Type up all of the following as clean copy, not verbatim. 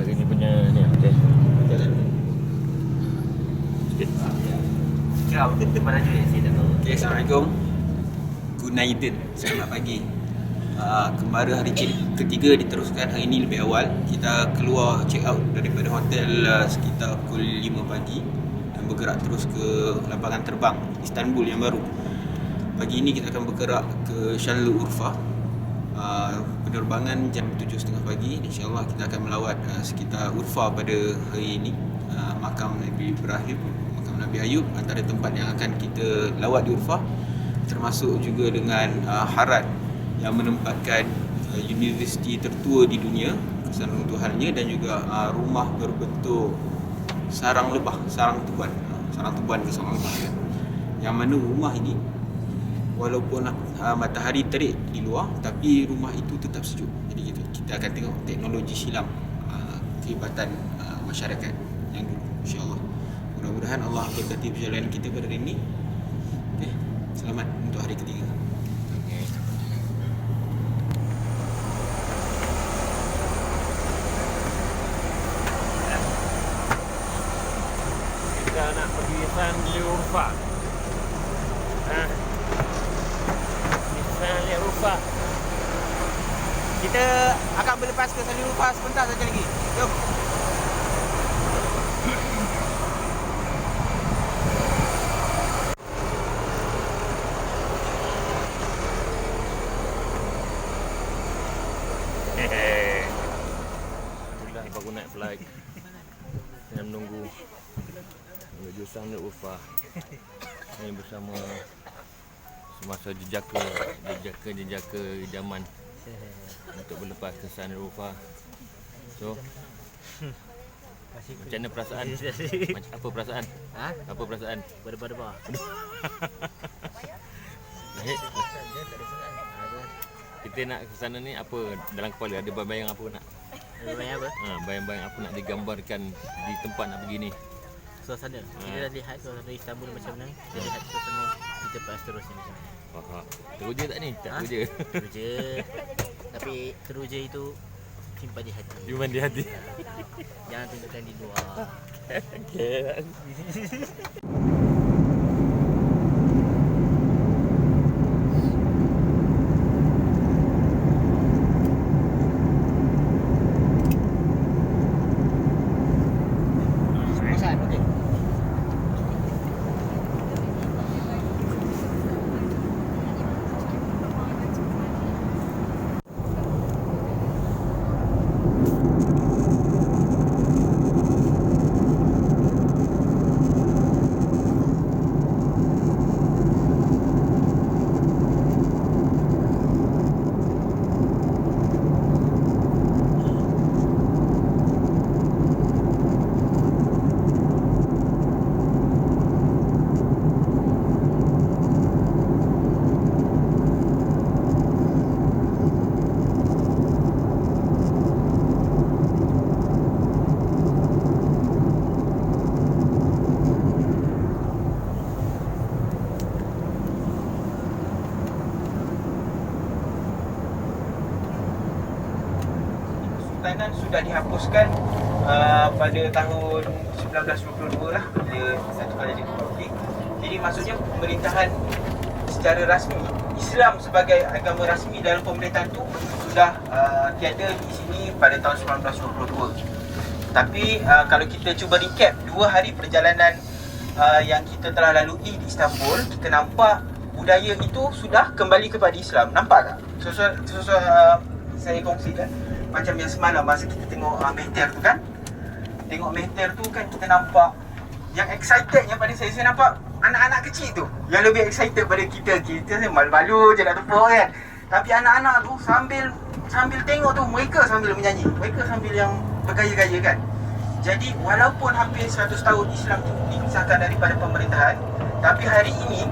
hari ni punya ni okey. Jalan. Sikit. Kau mana je saya tak tahu. Okay, Assalamualaikum. Good night, selamat pagi. Kembara hari ketiga diteruskan hari ini lebih awal. Kita keluar check out daripada hotel sekitar pukul 5 pagi dan bergerak terus ke lapangan terbang Istanbul yang baru. Pagi ini kita akan bergerak ke Şanlıurfa. Penerbangan jam 7.30 pagi. InsyaAllah kita akan melawat sekitar Urfa pada hari ini. Makam Nabi Ibrahim, makam Nabi Ayub, antara tempat yang akan kita lawat di Urfa, termasuk juga dengan Harad yang menempatkan universiti tertua di dunia, kesan runtuhannya, dan juga rumah berbentuk sarang lebah, sarang tuban ke sarang lebah kan? Yang mana rumah ini walaupun matahari terik di luar, tapi rumah itu tetap sejuk. Jadi kita akan tengok teknologi silam kehebatan masyarakat yang dulu, insya-Allah. Mudah-mudahan Allah berkati perjalanan kita pada hari ini. Okey, selamat untuk hari ketiga. Okey. Kita nak pergi Şanlıurfa. Şanlıurfa. Kita akan berlepas ke Şanlıurfa sebentar saja lagi. Jom. Alhamdulillah baru naik flight. Saya menunggu menuju Şanlıurfa. Ini bersama semasa jejaka idaman untuk berlepas ke Şanlıurfa. So, macam mana perasaan? Apa perasaan? Ha? Apa perasaan? Berdebar-debar. Naik. Kita nak ke sana ni apa dalam kepala? Ada bayang-bayang apa nak? Bayang apa? Bayang-bayang apa nak digambarkan di tempat nak pergi ni? Suasana. Kita dah lihat suasana Istanbul macam mana. Kita lihat suasana di tempat seterusnya macam mana. Faham. Teruja tak ni? Tak teruja. Teruja. Tapi teruja itu simpan di hati. Cuma di hati. Jangan tunjukkan di luar. Okey. Kesultanan sudah dihapuskan pada tahun 1922 lah, bila satu kali jadi konflik. Jadi maksudnya pemerintahan secara rasmi, Islam sebagai agama rasmi dalam pemerintahan tu sudah tiada di sini pada tahun 1922. Tapi kalau kita cuba recap 2 hari perjalanan yang kita telah lalui di Istanbul, kita nampak budaya itu sudah kembali kepada Islam. Nampak tak? Sesuai saya kongsikan, macam yang semalam masa kita tengok Mehter tu kan. Tengok Mehter tu kan, kita nampak yang excitednya pada saya nampak anak-anak kecil tu yang lebih excited pada kita. Kita malu-malu je nak tepuk kan. Tapi anak-anak tu sambil tengok tu, mereka sambil menyanyi, mereka sambil yang bergaya-gaya kan. Jadi walaupun hampir 100 tahun Islam tu dipisahkan daripada pemerintahan, tapi hari ini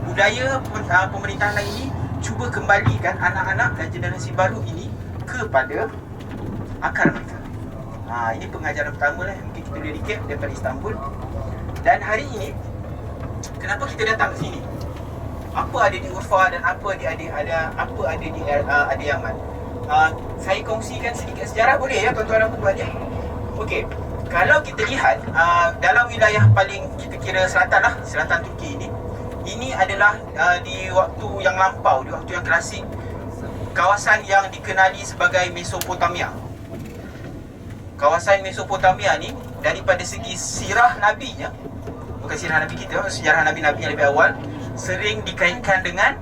budaya pemerintahan ini cuba kembalikan anak-anak dan generasi baru ini kepada akar mereka. Ini pengajaran pertama lah yang mungkin kita boleh recap daripada Istanbul. Dan hari ini, kenapa kita datang ke sini? Apa ada di Urfa dan apa ada di Yaman? Saya kongsikan sedikit sejarah, boleh ya tuan-tuan dan puan-puan ya? Okey, kalau kita lihat dalam wilayah paling kita kira selatan lah, selatan Turki ini adalah di waktu yang lampau, di waktu yang klasik, kawasan yang dikenali sebagai Mesopotamia. Kawasan Mesopotamia ni daripada segi sirah nabinya, bukan sirah nabi kita, sejarah nabi-nabi yang lebih awal, sering dikaitkan dengan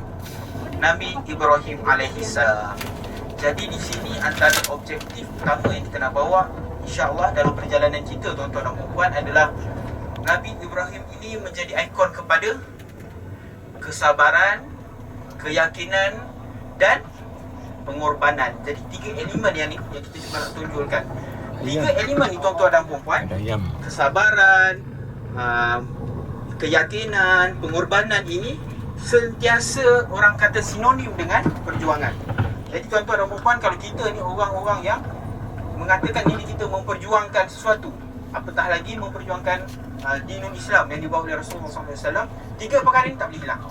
Nabi Ibrahim alaihissalam. Jadi di sini antara objektif utama yang kita nak bawa insya-Allah dalam perjalanan kita tuan-tuan dan puan adalah Nabi Ibrahim ini menjadi ikon kepada kesabaran, keyakinan dan pengorbanan. Jadi 3 elemen yang kita cuba nak tunjulkan. 3 elemen ni tuan-tuan dan puan, Ada ayam. kesabaran, keyakinan, pengorbanan ini sentiasa orang kata sinonim dengan perjuangan. Jadi tuan-tuan dan puan, kalau kita ni orang-orang yang mengatakan diri kita memperjuangkan sesuatu, apatah lagi memperjuangkan dinul Islam yang dibawa oleh Rasulullah SAW, 3 perkara ini tak boleh hilang.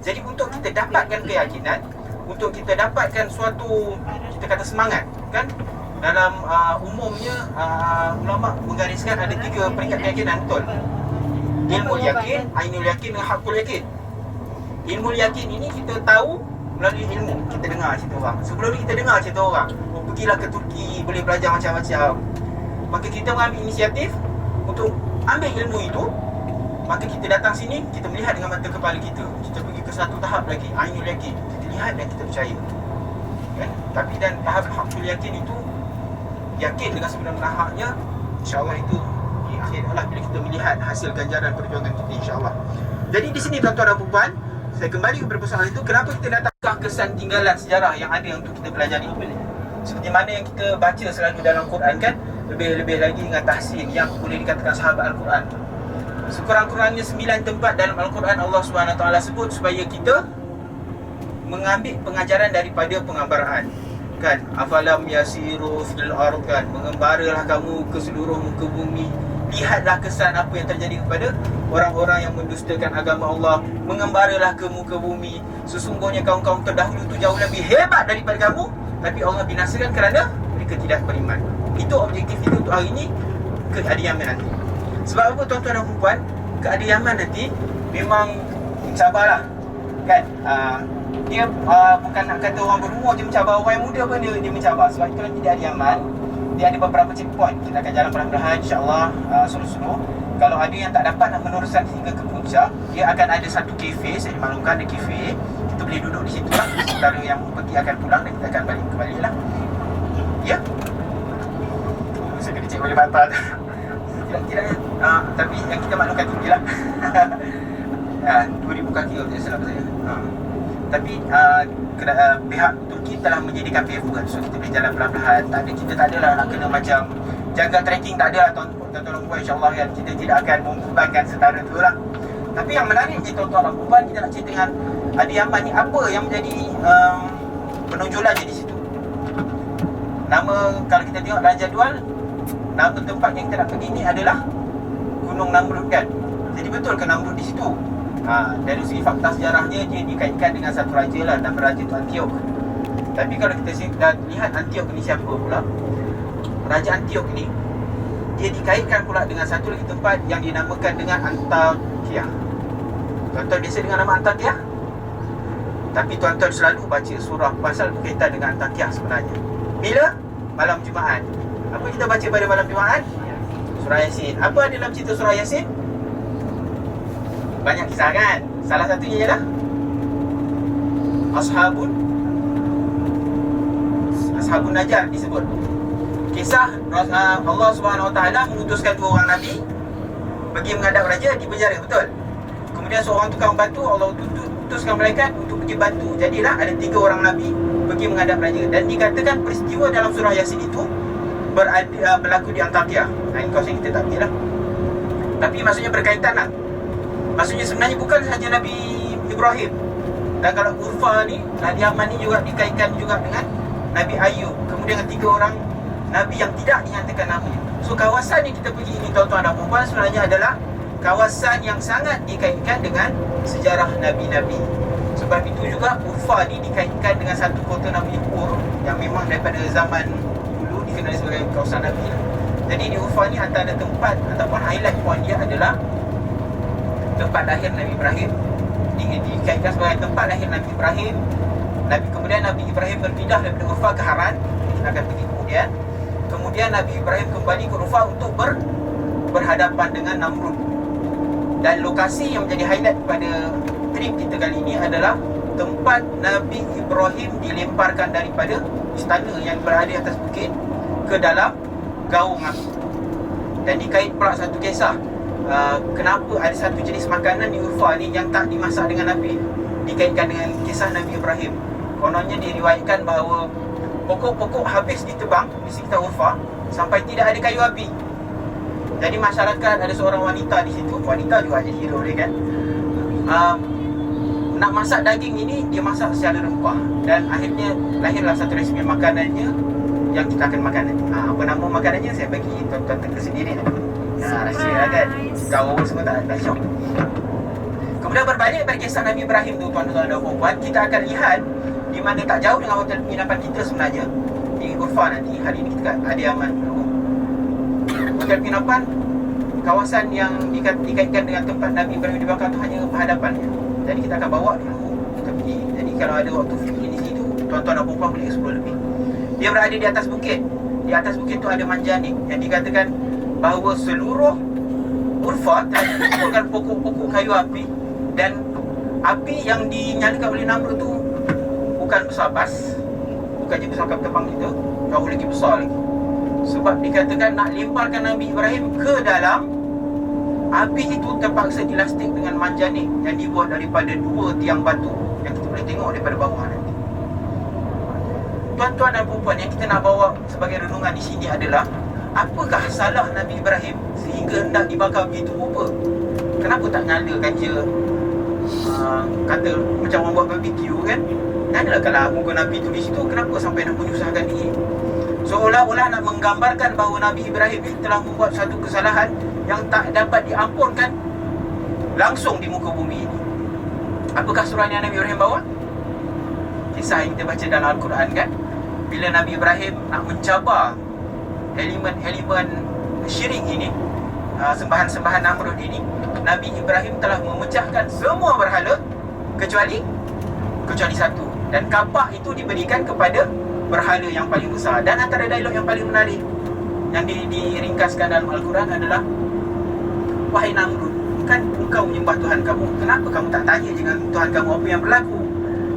Jadi untuk kita dapatkan keyakinan, untuk kita dapatkan suatu, kita kata semangat, kan? Dalam umumnya ulama menggariskan ada 3 peringkat keyakinan, betul? Ilmu yakin, ainul yakin dan hakul yakin. Ilmu yakin ini kita tahu melalui ilmu, kita dengar cerita orang. Sebelum ni kita dengar cerita orang, pergilah ke Turki, boleh belajar macam-macam. Maka kita mengambil inisiatif untuk ambil ilmu itu. Maka kita datang sini, kita melihat dengan mata kepala kita. Kita pergi ke satu tahap lagi, ainul yakin. Kita lihat dan kita percaya, kan? Tapi dan tahap hakul yakin itu, yakin dengan sebenar-benar haknya, insya-Allah itu di akhir lah bila kita melihat hasil ganjaran perjuangan kita, insya-Allah. Jadi di sini tuan-tuan dan puan, saya kembali kepada persoalan itu, kenapa kita datangkah kesan tinggalan sejarah yang ada untuk kita pelajari. Seperti mana yang kita baca selalu dalam Quran, kan? Lebih-lebih lagi dengan tahsin yang boleh dikatakan sahabat Al-Quran. Sekurang-kurangnya 9 tempat dalam Al-Quran Allah SWT sebut supaya kita mengambil pengajaran daripada pengambaraan, kan? Afalam yasiru fil ard, kan? Mengembaralah kamu ke seluruh muka bumi, lihatlah kesan apa yang terjadi kepada orang-orang yang mendustakan agama Allah. Mengembaralah ke muka bumi, sesungguhnya kaum-kaum terdahulu itu jauh lebih hebat daripada kamu, tapi Allah binasakan kerana mereka tidak beriman. Itu objektif kita untuk hari ini, ke Adi Yaman nanti. Sebab apa tuan-tuan dan puan, ke Adi Yaman nanti memang mencabarlah, kan? Dia bukan nak kata orang berumur je mencabar, orang yang muda pun dia mencabar. Sebab itu nanti di Adi Yaman dia ada beberapa checkpoint. Kita akan jalan perlahan-lahan, insya-Allah, slow-slow. Kalau ada yang tak dapat nak meneruskan hingga ke puncak, dia akan ada satu kafe, saya maklumkan ada kafe. Kita boleh duduk di situ lah. Sementara yang pergi akan pulang dan kita akan balik lah. Ya. Saya kena cek oleh mata tu. Kira-kira tapi yang kita maklumkan tinggi lah. 2000 kaki kalau tidak salah saya. Tapi pihak Turki telah menjadikan pavement, so kita boleh jalan perlahan-lahan. Kita tak adalah nak kena macam jaga trekking, tak ada lah tuan-tuan dan puan, insya-Allah, kan? Kita tidak akan membebankan setara tu lah. Tapi yang menariknya tuan-tuan dan puan, kita nak cerita dengan Adi Yaman ni, apa yang menjadi penonjolannya di situ. Nama, kalau kita tengok dalam jadual, nama tempat yang kita nak pergi ni adalah Gunung Namrud, kan? Jadi betul ke Namrud di situ? Dari segi fakta sejarahnya, dia dikaitkan dengan satu raja lah, nama raja tu Antioch. Tapi kalau kita dah lihat Antioch ni siapa pula, Raja Antioch ni, dia dikaitkan pula dengan satu lagi tempat yang dinamakan dengan Antakya. Tuan-tuan biasa dengan nama Antakya? Tapi tuan-tuan selalu baca surah pasal berkaitan dengan Antakya sebenarnya. Bila? Malam Jumaat. Apa kita baca pada malam Jumaat? Surah Yasin. Apa ada dalam cerita surah Yasin? Banyak kisah, kan? Salah satunya ialah Ashabun Najjar disebut. Kisah Allah SWT mengutuskan 2 orang Nabi pergi menghadap raja di penjara, betul? Kemudian seorang tukang batu, Allah utuskan malaikat untuk pergi bantu. Jadilah ada 3 orang Nabi pergi menghadap raja. Dan dikatakan peristiwa dalam surah Yasin itu berlaku di Antakya. Ini kawasan yang kita tak pergi lah. Tapi maksudnya berkaitan lah. Maksudnya sebenarnya bukan sahaja Nabi Ibrahim. Dan kalau Urfa ni, Adi Yaman ni juga dikaitkan juga dengan Nabi Ayub. Kemudian dengan 3 orang Nabi yang tidak dinyatakan namanya. So kawasan yang kita pergi ini tuan-tuan dan puan sebenarnya adalah kawasan yang sangat dikaitkan dengan sejarah Nabi-Nabi. Sebab itu juga Urfa ni dikaitkan dengan satu kota Nabi Ur yang memang daripada zaman dulu dikenali sebagai kawasan Nabi. Jadi di Urfa ni antara tempat ataupun highlight point dia adalah tempat lahir Nabi Ibrahim. Dikaitkan sebagai tempat lahir Nabi Ibrahim. Kemudian Nabi Ibrahim berpindah daripada Urfa ke Haran. Kita akan pergi kemudian. Kemudian Nabi Ibrahim kembali ke Urfa untuk berhadapan dengan Namrud. Dan lokasi yang menjadi highlight pada trip kita kali ini adalah tempat Nabi Ibrahim dilemparkan daripada istana yang berada di atas bukit ke dalam gaung api. Dan dikait pula satu kisah, kenapa ada satu jenis makanan di Urfa ni yang tak dimasak dengan api, dikaitkan dengan kisah Nabi Ibrahim. Kononnya diriwayatkan bahawa pokok-pokok habis ditebang di sekitar Urfa sampai tidak ada kayu api. Jadi masyarakat, ada seorang wanita di situ, wanita juga jadi hero dia kan, nak masak daging ini, dia masak secara rempah. Dan akhirnya lahirlah satu resipi makanannya yang kita akan makan nanti. Apa nama makanannya saya bagi tuan-tuan tengok sendiri. Rahsia lah kan, kau semua tak syok. Kemudian berbalik pada kisah Nabi Ibrahim tu, tuan-tuan dan puan, kita akan lihat di mana tak jauh dengan hotel penginapan kita sebenarnya di Urfa nanti. Hari ini kita ada aman dulu. Hotel penginapan, kawasan yang dikaitkan dengan tempat Nabi Ibrahim dibakar tu hanya berhadapannya. Jadi kita akan bawa dulu kita pergi. Jadi kalau ada waktu fikir di situ, tuan-tuan dan puan boleh explore lebih. Dia berada di atas bukit. Di atas bukit tu ada manjanik yang dikatakan bahawa seluruh Urfa terkumpulkan pokok-pokok kayu api. Dan api yang dinyalakan oleh Namrud tu bukan besar bas, bukan je besar kapal terbang kita, jauh lagi besar lagi. Sebab dikatakan nak lemparkan Nabi Ibrahim ke dalam api itu, terpaksa dilastik dengan manjanik yang dibuat daripada 2 tiang batu yang kita boleh tengok daripada bawah nanti. Tuan-tuan dan puan, yang kita nak bawa sebagai renungan di sini adalah, apakah salah Nabi Ibrahim sehingga hendak dibakar begitu rupa? Kenapa tak nyalakan je, kata macam orang buat barbecue kan? Adalah kalau muka Nabi tu di situ, kenapa sampai nak menyusahkan diri? Seolah-olah nak menggambarkan bahawa Nabi Ibrahim ini telah membuat satu kesalahan yang tak dapat diampunkan langsung di muka bumi ini. Apakah surah yang Nabi Ibrahim bawa? Kisah yang kita baca dalam Al-Quran kan, bila Nabi Ibrahim nak mencabar elemen-elemen syirik ini, sembahan-sembahan Namrud ini, Nabi Ibrahim telah memecahkan semua berhala kecuali satu. Dan kapak itu diberikan kepada berhala yang paling besar. Dan antara dialog yang paling menarik yang diringkaskan dalam Al-Quran adalah, wahai Namrud, kan engkau menyembah Tuhan kamu, kenapa kamu tak tanya dengan Tuhan kamu apa yang berlaku?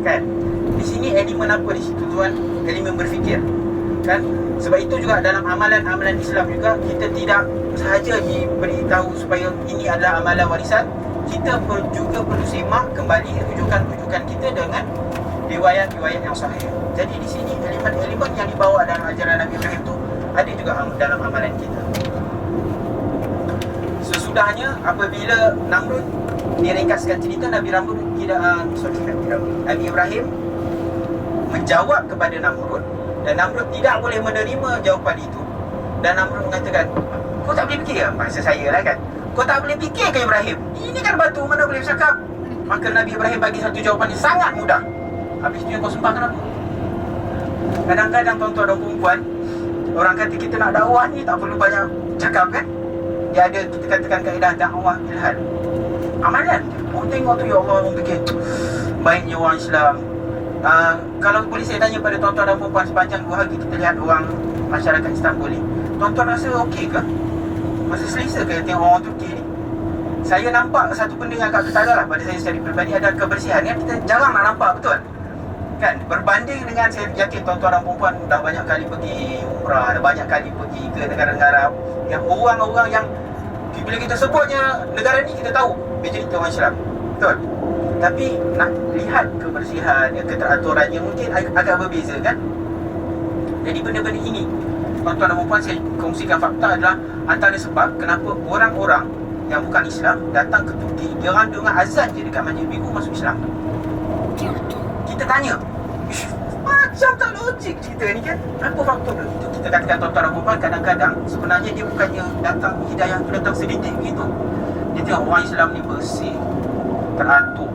Kan? Di sini elemen apa di situ tuan? Elemen berfikir. Kan? Sebab itu juga dalam amalan-amalan Islam juga, kita tidak sahaja diberitahu supaya ini adalah amalan warisan, kita juga perlu semak kembali rujukan-rujukan kita dengan riwayat-riwayat yang sahih. Jadi di sini elemen-elemen yang dibawa dalam ajaran Nabi Ibrahim itu ada juga dalam amalan kita. Sesudahnya apabila Namrud diringkaskan cerita, Nabi Ibrahim menjawab kepada Namrud, dan Namrud tidak boleh menerima jawapan itu. Dan Namrud mengatakan, kau tak boleh fikir ke? Bahasa saya lah kan, kau tak boleh fikir ke Ibrahim? Ini kan batu, mana boleh bercakap? Maka Nabi Ibrahim bagi satu jawapan yang sangat mudah. Habis itu kau sembah kenapa? Kadang-kadang tuan-tuan dan perempuan, orang kata kita nak dakwah ni tak perlu banyak cakap kan. Dia ada, kita katakan kaedah dakwah ilhad, amalan. Orang tengok tu, ya Allah, orang fikir baiknya orang Islam. Kalau boleh saya tanya pada tuan-tuan dan perempuan, sepanjang 2 hari kita lihat orang masyarakat Istanbul ni, tuan-tuan rasa okey ke? Rasa selesa ke tengok orang Turki ni? Saya nampak satu benda yang agak ketara lah pada saya secara peribadi, ada kebersihan yang kita jarang nak nampak, betul? Kan? Berbanding dengan, saya yakin tuan-tuan dan perempuan dah banyak kali pergi umrah, dah banyak kali pergi ke negara-negara yang orang-orang yang bila kita sebutnya negara ni, kita tahu majoriti orang Islam, betul? Tapi nak lihat kebersihan, keteraturannya mungkin agak berbeza kan? Jadi benda-benda ini, tuan-tuan dan perempuan, saya kongsikan fakta adalah antara sebab kenapa orang-orang yang bukan Islam datang ke Turki, dia orang dengar azan je dekat Masjid Biku masuk Islam. Kita tanya, macam tak logik cerita ni kan? Apa faktor dia? Itu kita katakan tuan-tuan dan perempuan, kadang-kadang sebenarnya dia bukannya datang hidayah tu datang sedikit begitu. Dia tengok orang Islam ni bersih, teratur,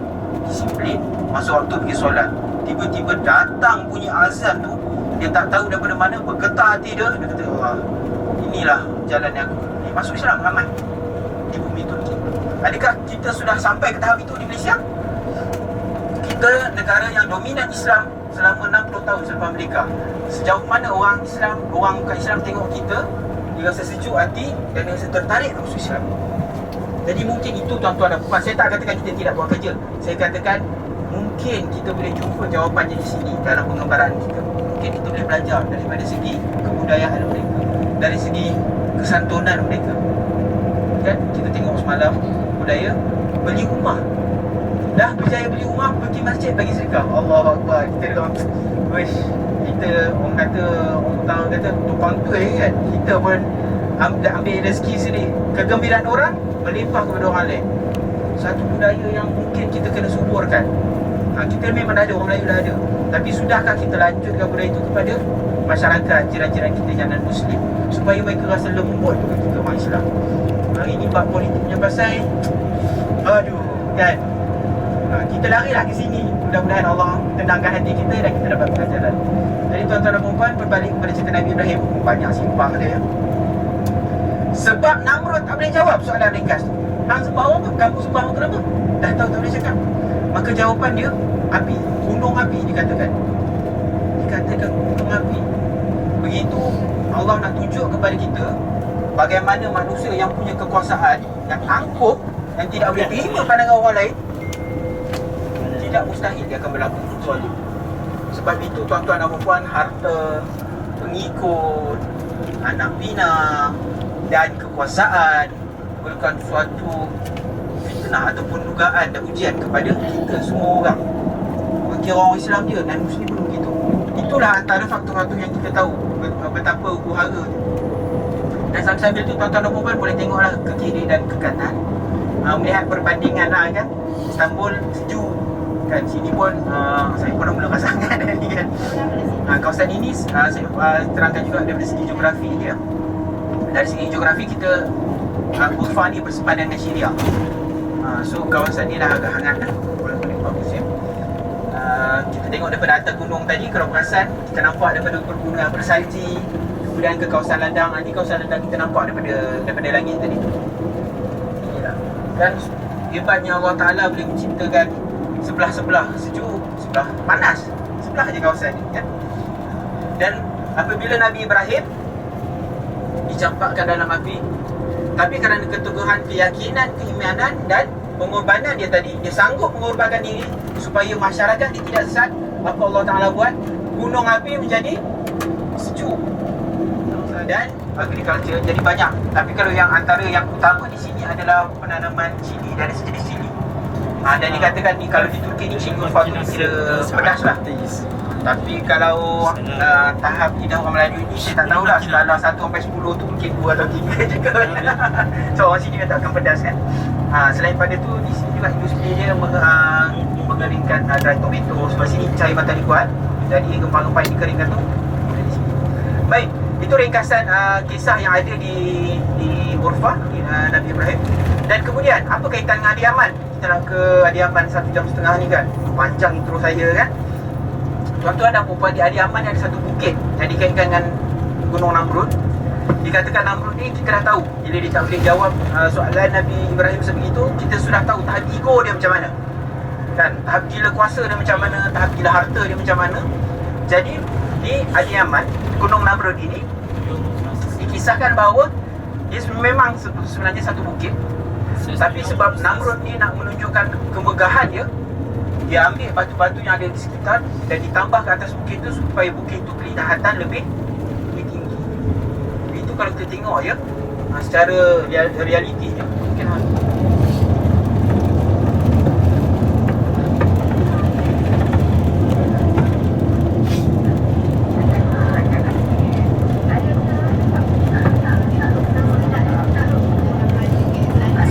disiplin, masa waktu pergi solat, tiba-tiba datang bunyi azan tu, dia tak tahu daripada mana, bergetar hati dia. Dia kata, wah, ini inilah jalan yang masuk Islam ramai di bumi Turki. Adakah kita sudah sampai ke tahap itu di Malaysia? Kita negara yang dominan Islam selama 60 tahun selepas merdeka. Sejauh mana orang bukan Islam tengok kita, dia rasa sejuk hati dan dia rasa tertarik masuk Islam. Jadi mungkin itu tuan-tuan dan puan. Saya tak katakan kita tidak buat kerja. Saya katakan mungkin kita boleh jumpa jawapannya di sini dalam pengembaraan kita. Mungkin kita boleh belajar daripada segi kebudayaan mereka, dari segi kesantunan mereka. Kan kita tengok semalam budaya beli rumah. Dah berjaya beli rumah, pergi masjid bagi sedekah. Allahu Akbar. Kita dengar, wish, kita orang kata tukang tuai kan. Kita pun ambil rezeki sini. Kegembiraan orang melimpah kepada orang lain. Satu budaya yang mungkin kita kena suburkan. Kita memang dah ada, orang Melayu dah ada. Tapi sudahkah kita lanjutkan budaya itu kepada masyarakat, jiran-jiran kita yang non-Muslim, supaya mereka rasa lembut dengan kita orang Islam. Hari ini bab politiknya pasal, aduh kan, kita larilah ke sini. Mudah-mudahan Allah tenangkan hati kita dan kita dapat berjalan. Jadi tuan-tuan dan puan, berbalik kepada cerita Nabi Ibrahim, banyak simpang dia. Sebab Namrud tak boleh jawab soalan ringkas. Hang sembah apa? Kamu sembah apa kenapa? Dah tahu tak boleh cakap. Maka jawapan dia, api. Gunung api dikatakan. Dikatakan gunung api. Begitu Allah nak tunjuk kepada kita bagaimana manusia yang punya kekuasaan, yang angkuh, yang tidak boleh terima pandangan orang lain, tidak mustahil dia akan berlaku sesuatu. Sebab itu tuan-tuan dan puan, harta, pengikut, anak bina dan kekuasaan merupakan suatu fitnah ataupun dugaan dan ujian kepada kita semua orang. Kira orang Islam je, dan Muslim pun begitu. Itulah antara faktor-faktor yang kita tahu betapa huru-hara tu. Dan sambil tu tuan-tuan dan puan boleh tengoklah ke kiri dan ke kanan, melihat perbandingan lah kan. Istanbul sejuk kan, sini pun saya pun dah mula rasakan ni kan. Kawasan ini saya terangkan juga daripada segi geografi dia. Dari segi geografi kita, Urfa ni bersepadan dengan Syria. So kawasan ni dah agak hangat dah, boleh bagus ya. Kita tengok daripada atas gunung tadi, kalau perasan kita nampak daripada pergunungan bersalji, kemudian ke kawasan ladang. Nanti kawasan ladang kita nampak daripada langit tadi. Inilah. Dan hebatnya Allah Ta'ala boleh menciptakan sebelah-sebelah sejuk, sebelah panas, sebelah je kawasan ni kan. Dan apabila Nabi Ibrahim dicampakkan dalam api, tapi kerana keteguhan keyakinan, keimanan dan pengorbanan dia tadi, dia sanggup mengorbankan diri supaya masyarakat dia tidak sesat. Maka Allah Ta'ala buat gunung api menjadi sejuk dan agriculture jadi banyak. Tapi kalau yang antara yang utama di sini adalah penanaman cili, dari sejenis cili. Dan dikatakan ni kalau di Turki ni cili Urfa tu kira pedas lah. Tapi kalau tahap lidah orang Melayu ni, saya tak tahulah skala 1 sampai 10 tu mungkin 2 atau 3 je kot. So orang sini dia tak akan pedas kan. Selain pada tu, di sini juga industri dia mengeringkan dry tomato. Sebab sini cari matahari kuat, jadi rempah-rempah yang dikeringkan tu dari sini. Baik, itu ringkasan kisah yang ada di Urfa, Nabi Ibrahim. Dan kemudian apa kaitan dengan Adi Yaman? Kita nak ke Adi Yaman 1 jam setengah ni kan. Panjang intro saya kan. Tuan-tuan dan puan, di Adi Yaman ada satu bukit yang dikaitkan dengan Gunung Namrud. Dikatakan Namrud ni kita dah tahu, bila dia tak boleh jawab soalan Nabi Ibrahim sebegitu, kita sudah tahu tahap ego dia macam mana kan, tahap gila kuasa dia macam mana, tahap gila harta dia macam mana. Jadi di Adi Yaman, Gunung Namrud ini dikisahkan bahawa dia memang sebenarnya satu bukit, tapi sebab Namrud ni nak menunjukkan kemegahan dia ambil batu-batu yang ada di sekitar dan ditambah ke atas bukit tu supaya bukit tu kelihatan lebih tinggi. Itu kalau kita tengok ya, secara realiti je. Mungkin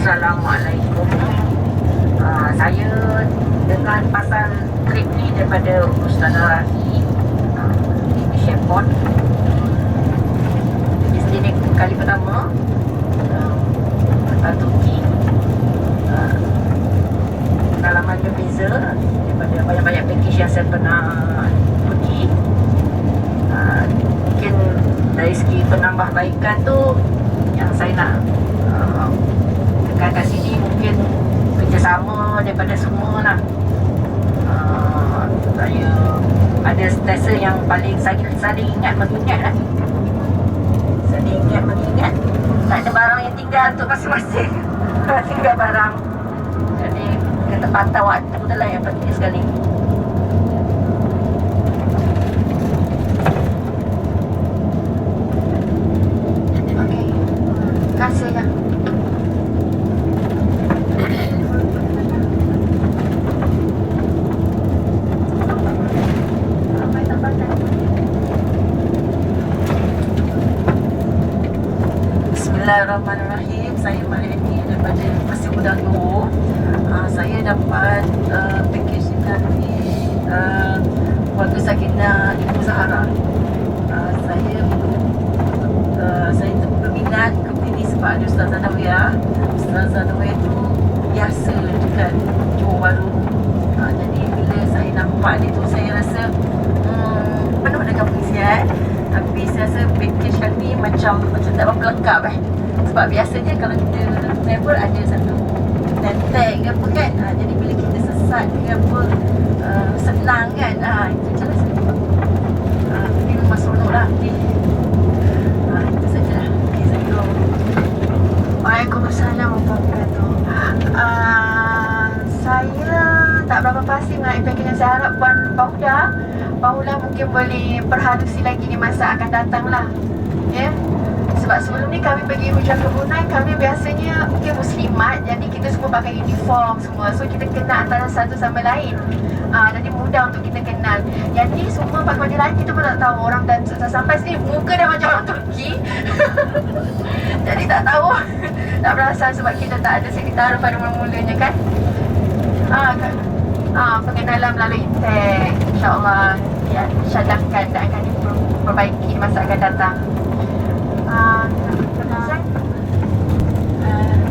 Assalamualaikum. Saya dengar pasal trip ni daripada Ustazah Rafi di Shepot. Jadi ni kali pertama Turki. Pengalamannya beza daripada banyak-banyak package yang saya pernah pergi. Mungkin dari segi penambahbaikan tu yang saya nak tekan kat sini mungkin kerjasama daripada semua lah. Saya ada sentiasa yang paling saling ingat mengingat lah. Saling ingat mengingat. Tak ada barang yang tinggal untuk masing-masing. Tinggal barang. Jadi ketepatan waktu tu lah yang penting sekali. Okey. Terima kasih ya. Bismillahirrahmanirrahim. Saya Malini daripada Pasir Gudang 2. Saya dapat package dari Keluarga Sakinah Ibu Zahara. Saya berminat ke sini sebab ada Ustazah Nawiyah. Ustazah Nawiyah tu biasa dekat Johor Bahru. Jadi bila saya nampak dia tu saya rasa penuh dengan pengisian. Tapi saya rasa package kali macam tak berapa lengkap sebab biasanya kalau kita travel ada satu tag ke apa kan. Jadi bila kita sesat ke apa senang kan. Itu je lah saya nampak. Tapi memang seronok lah. Itu sajalah. Okay, saya go. Waalaikumsalam warahmatullahi. Saya tak berapa pasti mengenai package yang saya harap Puan Paula mungkin boleh perhalusi lagi di masa akan datang lah. Ya. Sebab sebelum ni kami pergi hujan ke Brunei, kami biasanya mungkin muslimat, jadi kita semua pakai uniform semua. So kita kenal antara satu sama lain. Jadi mudah untuk kita kenal. Jadi semua pakai baju lain, kita pun tak tahu. Orang dah sampai sini muka dah macam orang Turki. Jadi tak tahu. Tak perasan sebab kita tak ada sekretariat pada mula-mulanya kan. Pengenalan melalui tag, InsyaAllah ya, syadahkan dan akan diperbaiki di masa akan datang.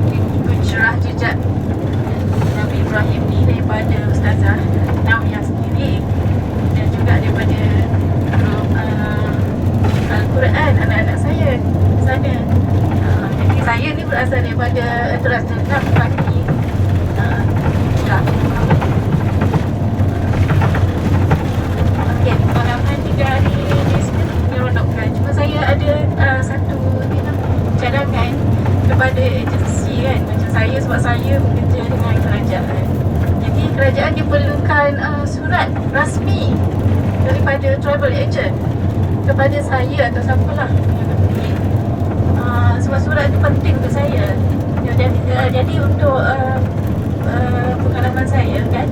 Ikut curah jejak Nabi Ibrahim ni daripada Ustazah Nawiyah sendiri dan juga daripada Al-Quran anak-anak saya sana. Jadi saya ni berasal daripada Terasjunab Pagi. Pengalaman 3 hari di sini menyeronokkan. Cuma saya ada satu cadangan kepada agensi kan. Macam saya, sebab saya bekerja dengan kerajaan. Jadi kerajaan dia perlukan surat rasmi daripada travel agent kepada saya atau siapalah yang nak pergi. Sebab surat itu penting untuk saya. Jadi untuk pengalaman saya kan,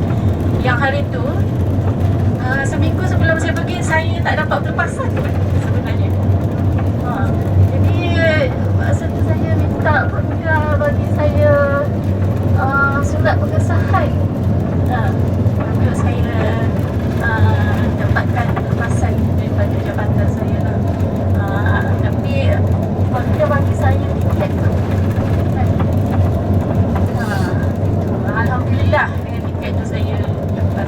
yang hari tu seminggu sebelum saya pergi, saya tak dapat pelepasan sebenarnya. Jadi masa tu saya minta Bunda bagi saya surat pengesahan untuk saya dapatkan pelepasan daripada jabatan saya lah. Tapi Bunda bagi saya tiket tu. Alhamdulillah dengan tiket tu saya lepas.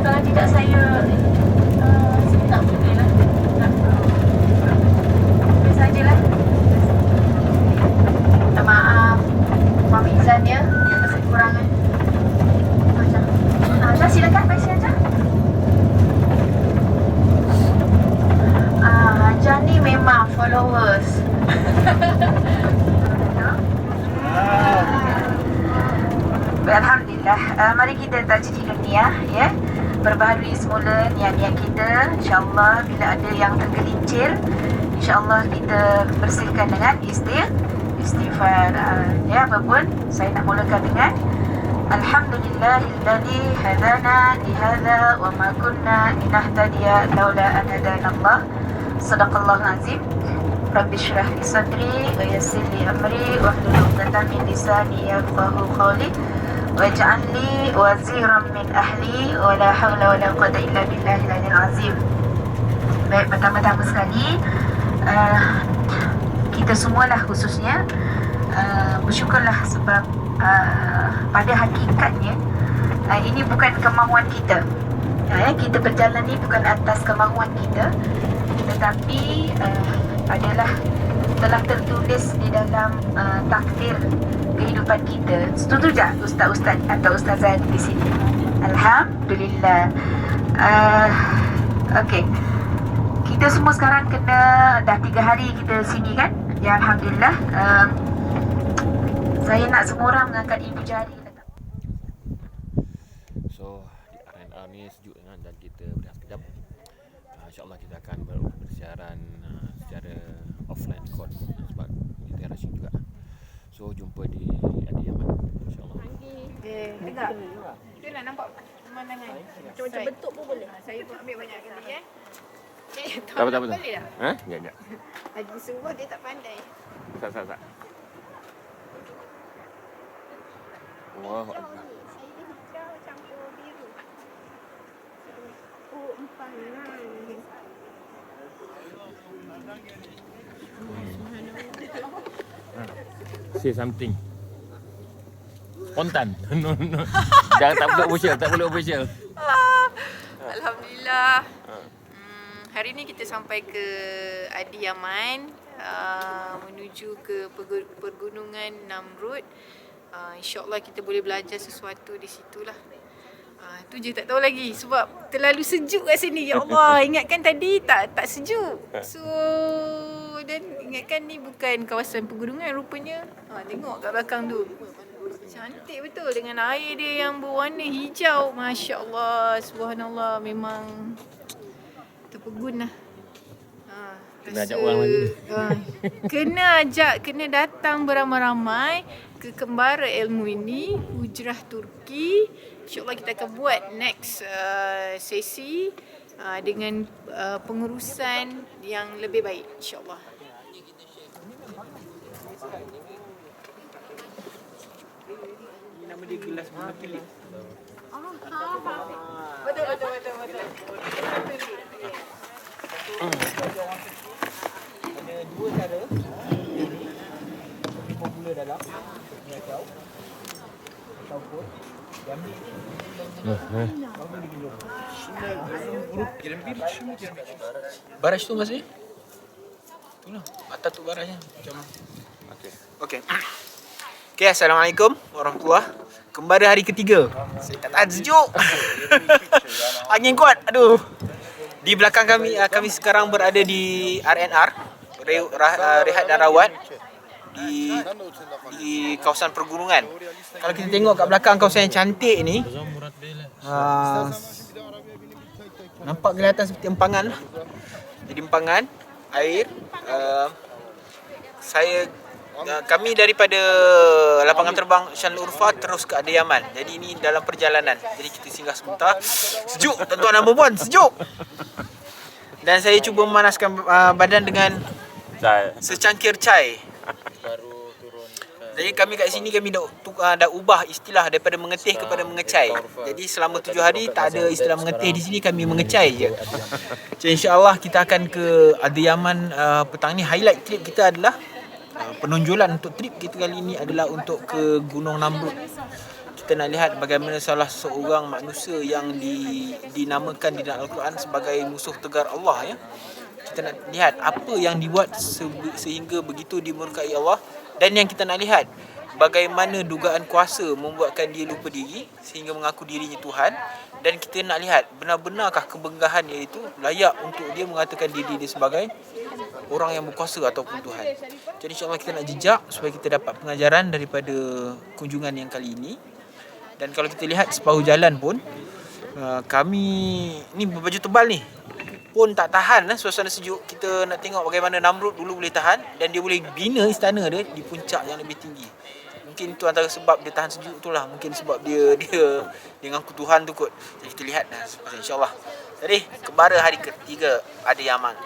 Kalau tidak saya tak boleh lah. Boleh sajalah. Minta maaf Puan Izan ya, atas kekurangan. Macam silakan bagi saya Ajah. Ajah ni memang followers. Alhamdulillah. Mari kita tajidkan niat ya. Perbaharui semula niat-niat kita. InsyaAllah bila ada yang tergelincir, InsyaAllah kita bersihkan dengan istighfar. Ya, apapun saya nak mulakan dengan Alhamdulillahilladzi hadana lihadza wa ma kunna linahtadiya laula an hadanallah. Sadaqallahul azim. Rabbi shrah li sadri wa yassir li amri wahlul 'uqdatam min lisani yafqahu qawli waj'al li waziran min ahli wa la hawla wa la quwwata illa billahil aliyyil azim. Baik, pertama-tama sekali kita semualah khususnya bersyukurlah sebab pada hakikatnya ini bukan kemauan kita Kita berjalan ni bukan atas kemahuan kita, tetapi adalah telah tertulis di dalam takdir kehidupan kita. Setuju tak ustaz-ustaz atau ustazah di sini? Alhamdulillah. Okey. Kita semua sekarang kena dah 3 hari kita sini kan? Ya alhamdulillah. Saya nak semua orang mengangkat ibu jari. So di RNR ni sejuk kan, dan kita berehat sekejap. InsyaAllah kita akan bersiaran secara offline record sebab kita rushing juga. So jumpa di Adiyaman insyaAllah. Tegak. Kita nak nampak pemandangan. Macam-macam bentuk pun boleh. Saya pun ambil banyak kali Tak apa. Boleh tak? Ha? Sekejap. Haji Suruh dia tak pandai. Tak. Wah. Saya dia hijau campur biru. Oh, empat lah. Say something. Spontan. No. Jangan tak perlu official. Alhamdulillah. Hari ni kita sampai ke Adiyaman, menuju ke pergunungan Namrud. InsyaAllah kita boleh belajar sesuatu di situlah. Tu je tak tahu lagi sebab terlalu sejuk kat sini. Ya Allah, ingatkan tadi tak sejuk. So dan ingatkan ni bukan kawasan pergunungan rupanya. Tengok kat belakang tu. Cantik betul dengan air dia yang berwarna hijau. Masya-Allah, subhanallah, memang terpegun lah. Kena ajak orang lagi. Kena datang beramai-ramai ke Kembara Ilmu ini, Hujrah Turki. InsyaAllah kita akan buat next sesi dengan pengurusan yang lebih baik, insyaAllah. Nama dia gelas bunga tulip. Betul. Ada 2 cara. Ini gula dalam ni kau. Ataupun diambil baraj tu masih? Itulah. Atas tu barajnya. Macam Okey. Okey, assalamualaikum warahmatullahi. Kembali hari ketiga. Saya tak tahan sejuk. Angin kuat. Aduh. Di belakang kami sekarang berada di RNR, Rehat dan Rawat di kawasan pergunungan. Kalau kita tengok kat belakang kawasan yang cantik ni, nampak kelihatan seperti empangan. Jadi empangan air. Kami daripada lapangan terbang Shanul Urfa terus ke Adiyaman. Jadi ini dalam perjalanan. Jadi kita singgah sebentar. Sejuk, tuan-tuan dan puan, sejuk. Dan saya cuba memanaskan badan dengan secangkir chai. Jadi kami kat sini dah ubah istilah daripada mengetih kepada mengecai. Jadi selama 7 hari tak ada istilah mengetih di sini, kami mengecai je. Jadi insya-Allah kita akan ke Adiyaman petang ni. Highlight trip kita adalah penonjolan untuk trip kita kali ini adalah untuk ke Gunung Namrud. Kita nak lihat bagaimana salah seorang manusia yang dinamakan di dalam Al-Quran sebagai musuh tegar Allah, ya. Kita nak lihat apa yang dibuat sehingga begitu dimurkai Allah, dan yang kita nak lihat bagaimana dugaan kuasa membuatkan dia lupa diri sehingga mengaku dirinya Tuhan, dan kita nak lihat benar-benarkah kebanggaan iaitu layak untuk dia mengatakan diri dia sebagai orang yang berkuasa ataupun Tuhan. Jadi insya-Allah kita nak jejak supaya kita dapat pengajaran daripada kunjungan yang kali ini. Dan kalau kita lihat separuh jalan pun kami ni berbaju tebal ni pun tak tahan suasana sejuk. Kita nak tengok bagaimana Namrud dulu boleh tahan dan dia boleh bina istana dia di puncak yang lebih tinggi. Mungkin itu antara sebab dia tahan sejuk itulah. Mungkin sebab dia ngaku Tuhan tu kot. Jadi kita lihat insya-Allah. Jadi kembara hari ketiga Adiyaman.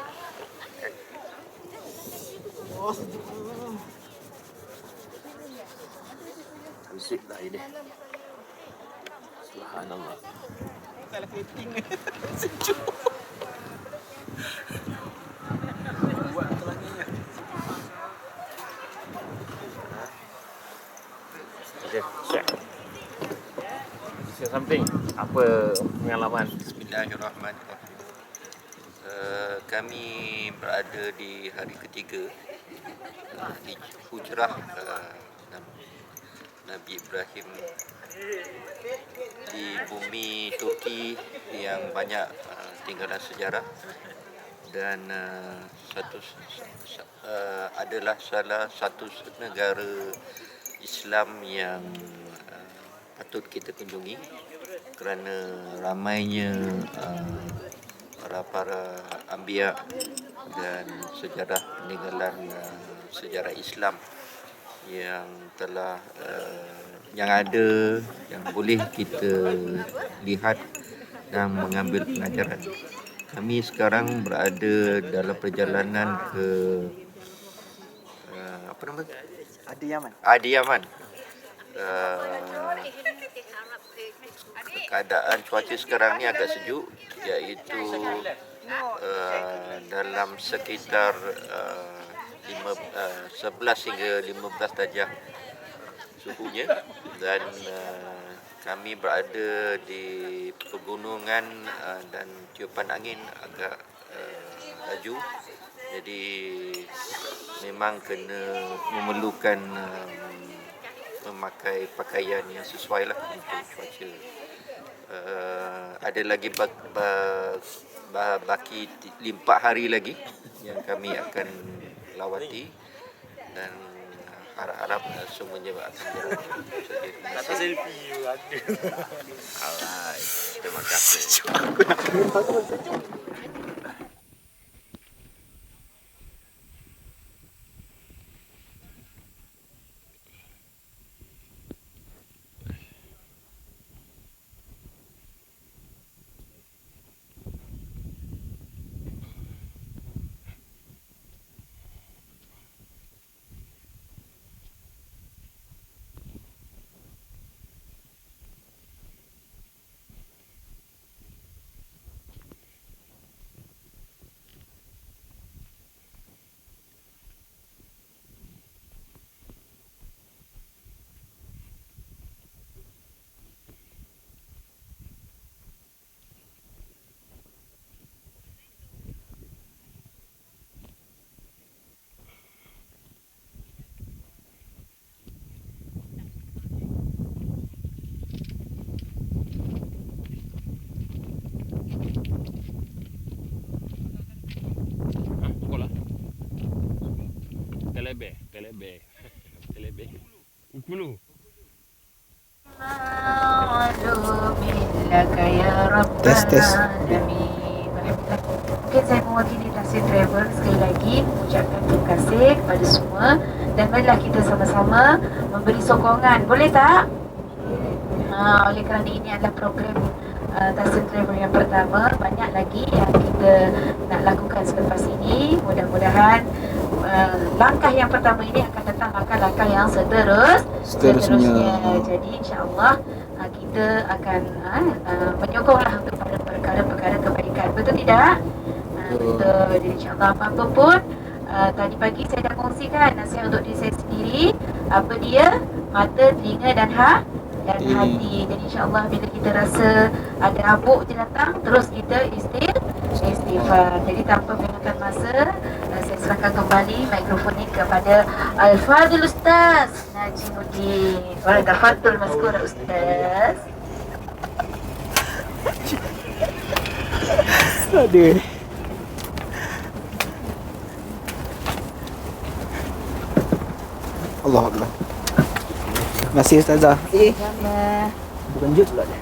Musik dah ini. Subhanallah. Salah setting. Sejuk. Buat telanginya. Okay, share something. Apa pengalaman? Bismillahirrahmanirrahim. Kami berada di hari ketiga hujrah Nabi Ibrahim di bumi Turki yang banyak tinggalan sejarah, dan adalah salah satu negara Islam yang patut kita kunjungi kerana ramainya para anbiya dan sejarah peninggalan sejarah Islam yang telah yang ada, yang boleh kita lihat dan mengambil pelajaran. Kami sekarang berada dalam perjalanan ke apa nama? Adiyaman. Keadaan cuaca sekarang ni agak sejuk, iaitu dalam sekitar 11 hingga 15 darjah suhunya, dan kami berada di pegunungan dan tiupan angin agak laju, jadi memang kena memerlukan memakai pakaian yang sesuai lah untuk cuaca. Ada lagi baki 4 hari lagi yang kami akan lawati, dan harap-harap semuanya akan jalan. Kata selfie you ada. Alright, terima kasih. Telebeh. Ukulu. Tes. Okey, saya mewakili Tasir Travel sekali lagi mengucapkan terima kasih kepada semua, dan marilah kita sama-sama memberi sokongan. Boleh tak? Oleh kerana ini adalah program Tasir Travel yang pertama, banyak lagi yang kita nak lakukan selepas ini. Mudah-mudahan langkah yang pertama ini akan datang langkah-langkah yang seterusnya. Jadi insya-Allah kita akan menyokonglah untuk pada perkara-perkara kebaikan. Betul tidak? Betul. Jadi insya-Allah apa-apa pun tadi pagi saya dah kongsikan nasihat untuk diri saya sendiri. Apa dia? Mata, telinga dan hati. Jadi insya-Allah bila kita rasa ada habuk je datang, terus kita istighfar. Jadi tanpa menggunakan masa, saya serahkan kembali mikrofon ini kepada Al-Fadhil Ustaz Najimuddin. Tafadhal mazkur Ustaz. Aduh. Allah Akbar. Terima kasih Ustazah. Bukan jut pula dia.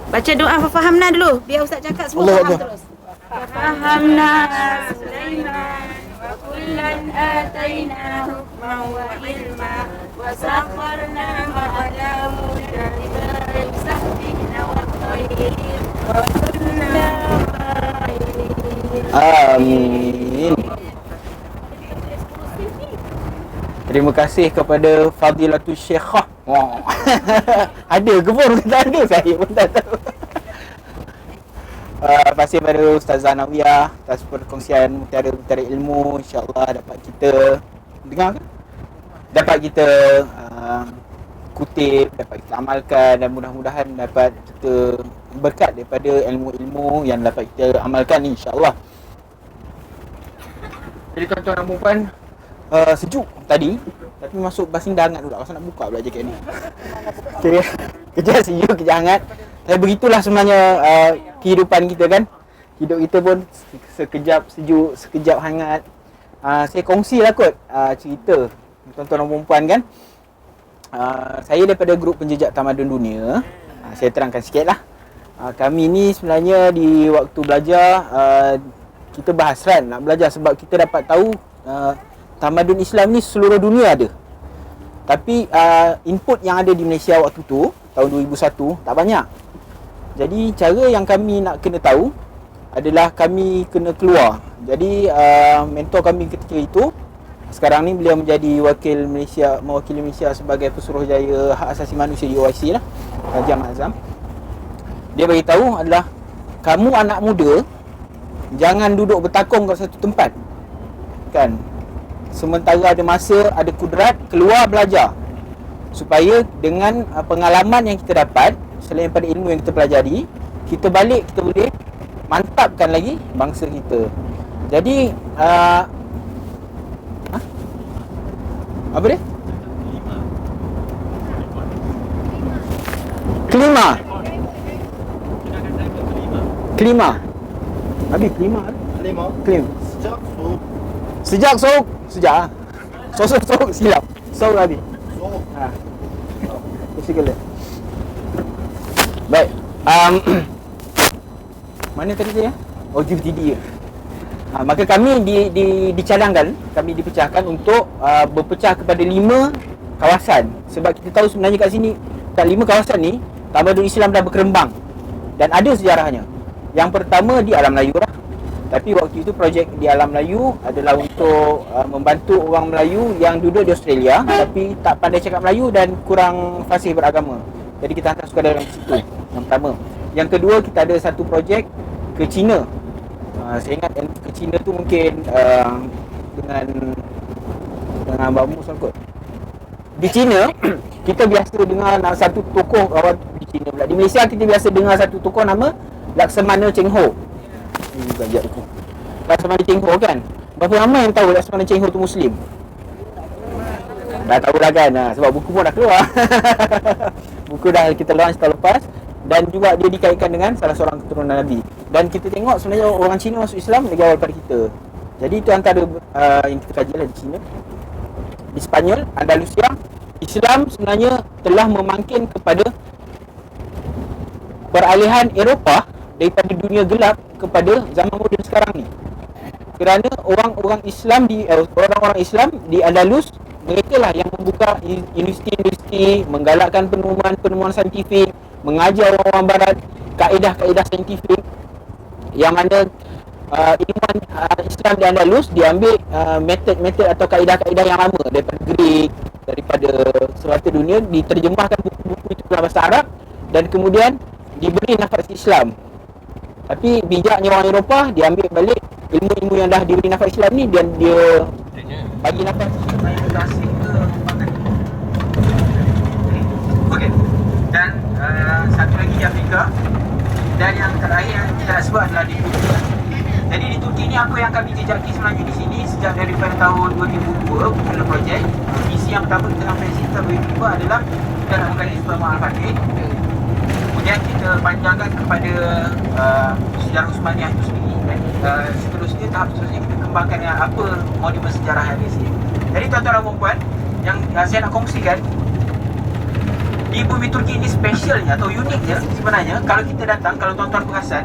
Baca doa fahamna dulu, biar Ustaz cakap semua Allah faham Allah. terus. Fahamna Sulaiman wa kullan ataina hukman wa ilma wa sakharna ma'a Dawud al-jibala yusabbihna wat-tayr wa kunna fa'ilin. Amin. Terima kasih kepada Fadilatul Syekhah. Ada ke pun? Tak ada, saya pun tak tahu. Terima kasih kepada Ustazah Nawiyah atas perkongsian mutiara-mutiara ilmu. InsyaAllah dapat kita dengar ke? Dapat kita kutip, dapat kita amalkan, dan mudah-mudahan dapat kita berkat daripada ilmu-ilmu yang dapat kita amalkan ni, insya-Allah. Jadi tuan-tuan dan puan, sejuk tadi, tapi masuk basindah hangat pula. Pasal nak buka pula jaket ni. Okay. Kejap sejuk, kejap hangat. Tapi begitulah sebenarnya kehidupan kita kan. Hidup kita pun sekejap sejuk, sekejap hangat. Saya kongsilah kot cerita tuan-tuan dan puan kan. Saya daripada grup penjejak tamadun dunia. Saya terangkan sikit lah. Kami ni sebenarnya di waktu belajar kita bahas nak belajar sebab kita dapat tahu tamadun Islam ni seluruh dunia ada. Tapi input yang ada di Malaysia waktu tu tahun 2001 tak banyak. Jadi cara yang kami nak kena tahu adalah kami kena keluar. Jadi mentor kami ketika itu sekarang ni beliau menjadi mewakili Malaysia sebagai Pesuruhjaya Hak Asasi Manusia di OIC lah, Haji Ahmad Azam. Dia beritahu adalah kamu anak muda jangan duduk bertakung kat satu tempat. Kan? Sementara ada masa, ada kudrat, keluar belajar. Supaya dengan pengalaman yang kita dapat selain daripada ilmu yang kita pelajari, kita balik, kita boleh mantapkan lagi bangsa kita. Jadi apa dia? Kelima. Habis kelima. Sejak sok. Sejak sok silap. Sok habis. Sikit. Baik. Mana tadi saya? Oh, GPTD. Maka kami dicadangkan, kami dipecahkan untuk berpecah kepada 5 kawasan. Sebab kita tahu sebenarnya kat sini, kat 5 kawasan ni tamadun Islam dah berkembang dan ada sejarahnya. Yang pertama di Alam Melayu lah. Tapi waktu itu projek di Alam Melayu adalah untuk membantu orang Melayu yang duduk di Australia tapi tak pandai cakap Melayu dan kurang fasih beragama. Jadi kita hantar sukadara ke situ. Yang pertama. Yang kedua, kita ada satu projek ke China. Saya ingat ke China tu mungkin dengan Abang Mus kot. Di China kita biasa dengar satu tokoh di China pula. Di Malaysia kita biasa dengar satu tokoh nama Laksamana Cheng Ho. Ini belajar aku. Laksamana Cheng Ho kan. Berapa ramai yang tahu Laksamana Cheng Ho tu Muslim? Dah tahulah kan. Sebab buku pun dah keluar. Buku dah kita launch tahun lepas. Dan juga dia dikaitkan dengan salah seorang keturunan Nabi. Dan kita tengok sebenarnya orang Cina masuk Islam lagi awal daripada kita. Jadi itu antara yang kita kaji lah di China. Di Sepanyol, Andalusia, Islam sebenarnya telah memangkin kepada peralihan Eropah daripada dunia gelap kepada zaman moden sekarang ni. Kerana orang-orang Islam di Andalus, mereka lah yang membuka universiti-universiti, menggalakkan penemuan-penemuan saintifik, mengajar orang-orang barat kaedah-kaedah saintifik, yang mana ilmuwan Islam di Andalus diambil metod-metod atau kaedah-kaedah yang lama daripada Greek, daripada seluruh dunia, diterjemahkan buku-buku itu dalam bahasa Arab dan kemudian diberi nafas Islam. Tapi bijaknya orang Eropah, dia ambil balik ilmu-ilmu yang dah diberi nafas Islam ni dan dia bagi nafas Okey. Dan satu lagi di Afrika. Dan yang terakhir yang kita nak sebut adalah di Turki. Jadi di Turki ni apa yang kami jejaki sebenarnya di sini sejak daripada tahun 2002 mula projek. Misi yang pertama kita sampai sini tahun 2002 adalah kita nak mengkaji Islam Al-Fatih. Kemudian kita panjangkan kepada sejarah Uthmaniyah itu sendiri kan. Seterusnya tahap seterusnya kita kembangkan yang apa monumen sejarah yang ada di sini. Jadi tuan-tuan dan puan yang saya nak kongsikan, di bumi Turki ini specialnya atau uniknya sebenarnya kalau kita datang, kalau tuan-tuan perasan,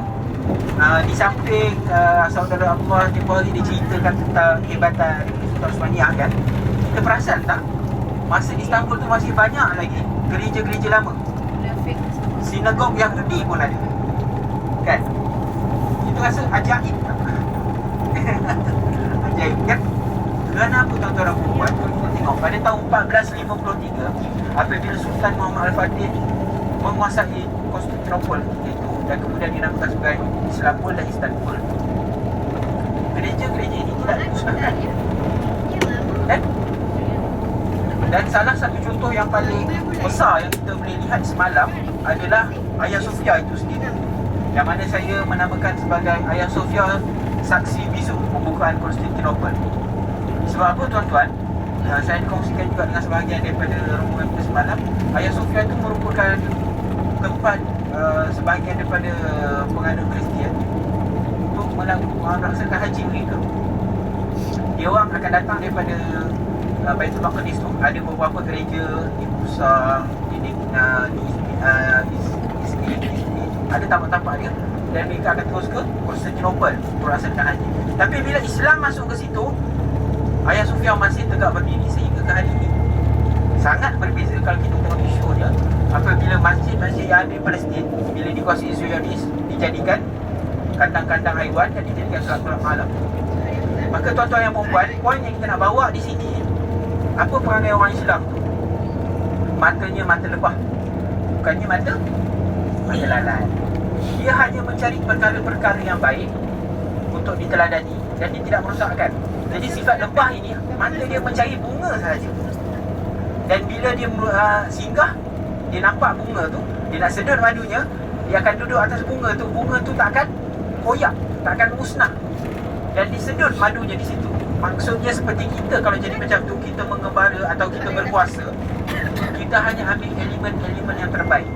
di samping saudara Abdullah Jepoli dia ceritakan tentang hebatan Sultan Uthmaniyah kan, kita perasan tak masa di Istanbul tu masih banyak lagi gereja-gereja lama, sinagog Yahudi pun ada kan. Itu rasa ajaib tak? Ajaib kan. Kenapa tuan-tuan dan puan, kita tengok pada tahun 1453 apabila Sultan Muhammad Al-Fatih menguasai Konstantinopel itu dan kemudian dinamakan sebagai Istanbul dan Istanbul, gereja-gereja ini tidak dimusnahkan kan? Dan salah satu contoh yang paling besar yang kita boleh lihat semalam adalah Hagia Sophia itu sendiri, yang mana saya menamakan sebagai Hagia Sophia saksi bisu pembukaan Konstantinopel. Sebab apa tuan-tuan? Saya dikongsikan juga dengan sebahagian daripada rombongan kita semalam. Hagia Sophia itu merupakan tempat sebahagian daripada penganut Kristian untuk melaksanakan haji mereka. Dia orang akan datang daripada Baitul Maqdis tu. Ada beberapa gereja di Musa, di ada tapak-tapak dia, dan mereka akan terus ke Konstantinopel untuk melaksanakan haji. Tapi bila Islam masuk ke situ, Hagia Sophia masih tegak berdiri sehingga ke hari ini. Sangat berbeza kalau kita tengok isu dia. Apabila masjid-masjid yang ada di Palestin, bila dikuasai Zionis, dijadikan kandang-kandang haiwan dan dijadikan solat malam. Maka tuan-tuan yang perempuan, poin yang kita nak bawa di sini, apa perangai orang Islam tu? Matanya mata lebah, bukannya mata lalai. Dia hanya mencari perkara-perkara yang baik untuk diteladani dan dia tidak merosakkan. Jadi sifat lebah ini, mata dia mencari bunga sahaja. Dan bila dia singgah, dia nampak bunga tu, dia nak sedut madunya, dia akan duduk atas bunga tu tak akan koyak, tak akan musnah, dan disedut madunya di situ. Maksudnya seperti kita kalau jadi macam tu, kita mengembara atau kita berpuasa, kita hanya ambil elemen-elemen yang terbaik.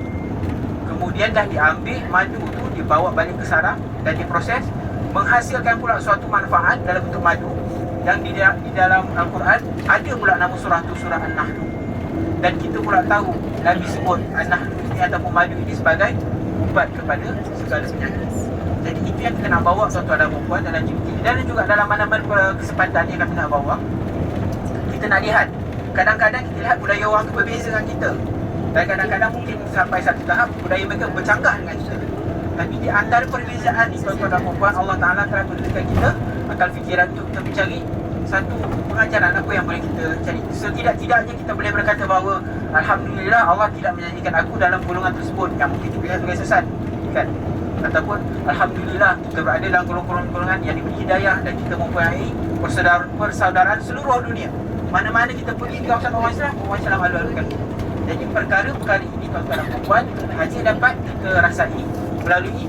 Kemudian dah diambil madu tu, dibawa balik ke sarang dan diproses, menghasilkan pula suatu manfaat dalam bentuk madu. Yang di dalam Al-Quran ada pula nama surah tu, surah An-Nahl. Dan kita pula tahu Nabi sebut An-Nahl ini ataupun madu ini sebagai ubat kepada segala penyakit. Jadi itu yang kita nak bawa tuan-tuan dan puan dalam JPT. Dan juga dalam mana-mana kesempatan yang kami nak bawa, kita nak lihat, kadang-kadang kita lihat budaya orang tu berbeza dengan kita. Dan kadang-kadang mungkin sampai satu tahap budaya mereka bercanggah dengan kita. Tapi di antara perbezaan ni tuan-tuan dan puan, Allah Ta'ala telah berikan kita akal fikiran untuk kita mencari satu pengajaran apa yang boleh kita cari. Setidak-tidaknya kita boleh berkata bahawa Alhamdulillah Allah tidak menjadikan aku dalam golongan tersebut yang mungkin kita lihat sebagai sesat, kan? Ataupun Alhamdulillah kita berada dalam golongan yang diberi hidayah dan kita mempunyai persaudaraan seluruh dunia. Mana-mana kita pergi di kawasan orang Islam alu-alukan. Jadi perkara-perkara ini tuan-tuan dan puan hanya dapat kita rasai melalui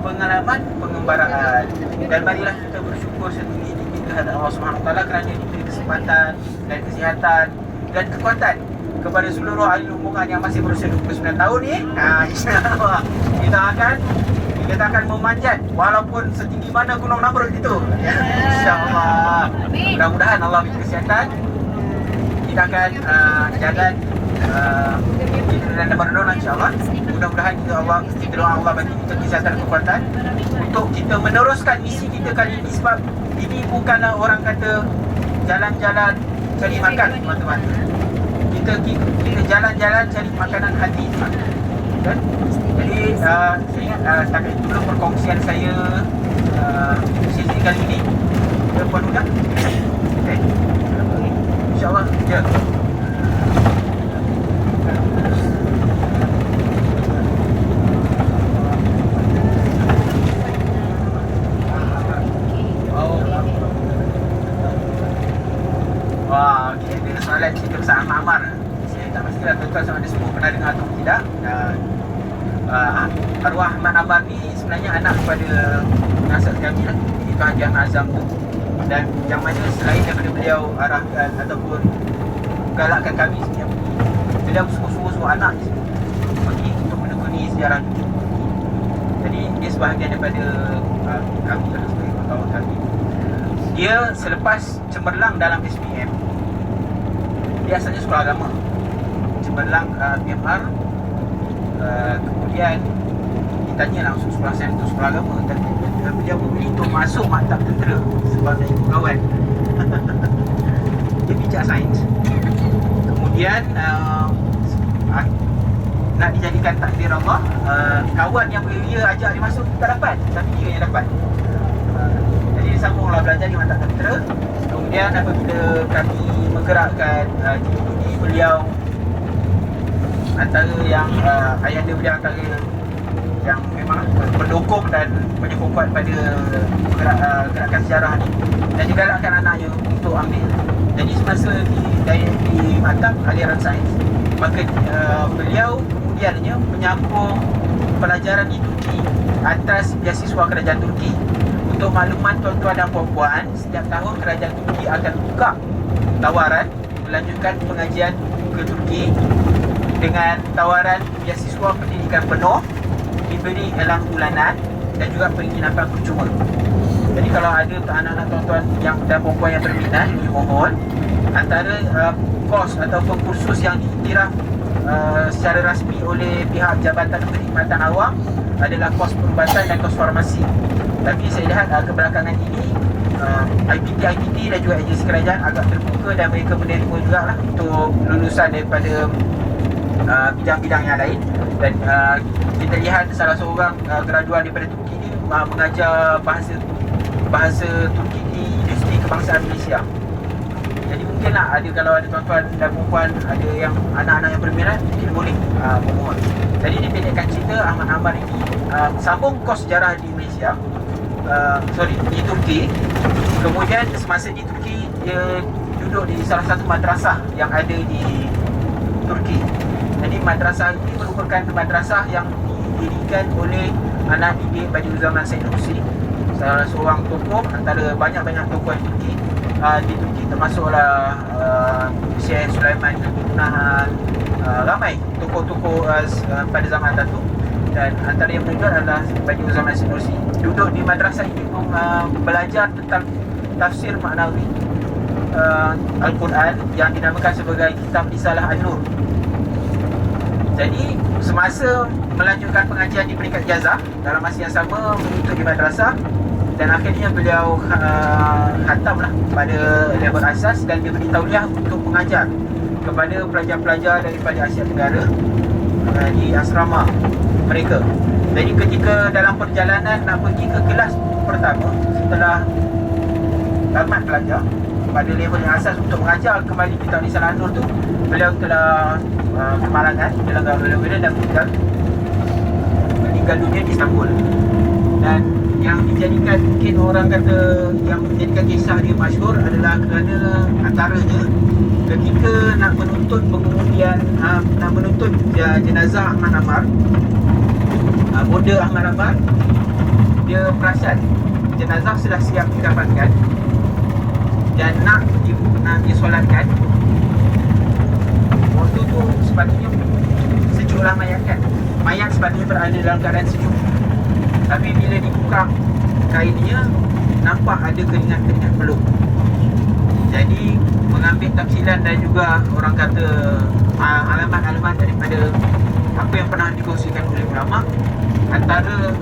pengalaman pengembaraan. Dan marilah kita bersyukur setinggi-tinggi kehadirat Allah SWT kerana diberi kesempatan dan kesihatan dan kekuatan kepada seluruh ahli rombongan yang masih berusia 29 tahun ni. InsyaAllah kita akan memanjat walaupun setinggi mana Gunung Namrud itu. InsyaAllah. Mudah-mudahan Allah beri kesihatan. Kita akan jalan dan berdoa insyaAllah. Mudah-mudahan kita doa Allah bagi kita kesihatan dan kekuatan untuk kita meneruskan misi kita kali ini. Sebab ini bukanlah orang kata jalan-jalan cari makan, teman-teman. Kita jalan-jalan cari makanan hati, kan? Jadi saya ingat setakat itu dulu perkongsian saya sesi kali ini. Puan Huda, okay. InsyaAllah ya. Wah, okay. Ada soalan cerita pasal Ammar. Saya tak pastilah tuan-tuan sama ada semua pernah dengar atau tidak. Arwah Ahmad Ammar ni sebenarnya anak kepada penasihat kami lah, iaitu Haji Ahmad Azam tu. Dan yang mana selain daripada beliau arahkan ataupun galakkan kami setiap beliau sungguh-sungguh anak pergi untuk menekuni sejarah tu. Jadi dia sebahagian daripada kami lah, sebagai kawan kami. Dia selepas cemerlang dalam SPM, dia asalnya sekolah agama, cemerlang PMR, kemudian ditanya langsung sekolah saya untuk sekolah agama, dan beliau memilih untuk masuk maktab tentera sebagai kawan. Dia bijak sains. Kemudian nak dijadikan takdir Allah, kawan yang dia ajak dia masuk tak dapat, tapi dia yang dapat. Jadi dia sambunglah belajar di maktab tentera. Kemudian apabila kami menggerakkan ini, beliau antara yang ayahanda beliau antara yang memang mendukung dan menyokong kuat pada gerakan sejarah ni, dan digalakkan anaknya untuk ambil. Jadi semasa di maktab aliran sains, maka beliau kemudiannya menyambung pelajaran di Turki atas beasiswa kerajaan Turki. Untuk makluman tuan-tuan dan puan-puan, setiap tahun kerajaan Turki akan buka tawaran melanjutkan pengajian ke Turki dengan tawaran beasiswa pendidikan penuh, diberi elang bulanan dan juga penginapan percuma. Jadi kalau ada anak-anak tuan-tuan yang dan puan-puan yang berminat, dimohon antara kos ataupun kursus yang diiktiraf secara rasmi oleh pihak Jabatan Perkhidmatan Awam adalah kos perubatan dan kos farmasi. Tapi saya lihat kebelakangan ini IPT dan juga agensi kerajaan agak terbuka dan mereka menerima juga lah untuk lulusan daripada bidang-bidang yang lain. Dan kita lihat salah seorang graduan daripada Turki ni mengajar bahasa Turki di Universiti Kebangsaan Malaysia. Jadi mungkinlah ada, kalau ada tuan-tuan dan perempuan, ada yang anak-anak yang berminat, mungkin boleh memohon. Jadi dipendekkan cerita, Ahmad Ammar ini sambung kos sejarah di Malaysia, di Turki. Kemudian semasa di Turki, dia duduk di salah satu madrasah yang ada di Turki. Jadi madrasah ini merupakan madrasah yang didirikan oleh anak didik Badiuzzzaman Said Nursi, salah seorang tokoh antara banyak-banyak tokoh di Turki. Di Turki termasuklah Syekh Sulaiman bin Nahan, ramai tokoh-tokoh pada zaman Datuk. Dan antara yang meninggal adalah Badiuzzzaman Said Nursi. Duduk di madrasah ini belajar tentang tafsir maknawi Al-Quran yang dinamakan sebagai Kitab Risalah An-Nur. Jadi semasa melanjutkan pengajian di peringkat ijazah, dalam masa yang sama menuntut di madrasah, dan akhirnya beliau khatamlah pada level asas dan dia beri tauliah untuk mengajar kepada pelajar-pelajar daripada Asia Tenggara di asrama mereka. Jadi ketika dalam perjalanan nak pergi ke kelas pertama, setelah tamat belajar pada level yang asas untuk mengajar kembali Kitab Risalah An-Nur tu, beliau telah kemalangan dalam gawai dan meninggal dunia di Istanbul. Dan yang dijadikan, mungkin orang kata yang menjadikan kisah dia masyhur adalah kerana antaranya ketika nak menuntut pengundi nak menuntut jenazah Ahmad Ammar, bonda Ahmad Ammar, dia perasan jenazah sudah siap dikafankan dan nak disolatkan. Waktu tu sepatutnya sejuklah mayat kan. Mayat sepatutnya berada dalam keadaan sejuk. Tapi bila dibuka kainnya, nampak ada keringat-keringat peluk. Jadi mengambil tafsiran dan juga orang kata alamat-alamat daripada apa yang pernah dikongsikan oleh ulama, antara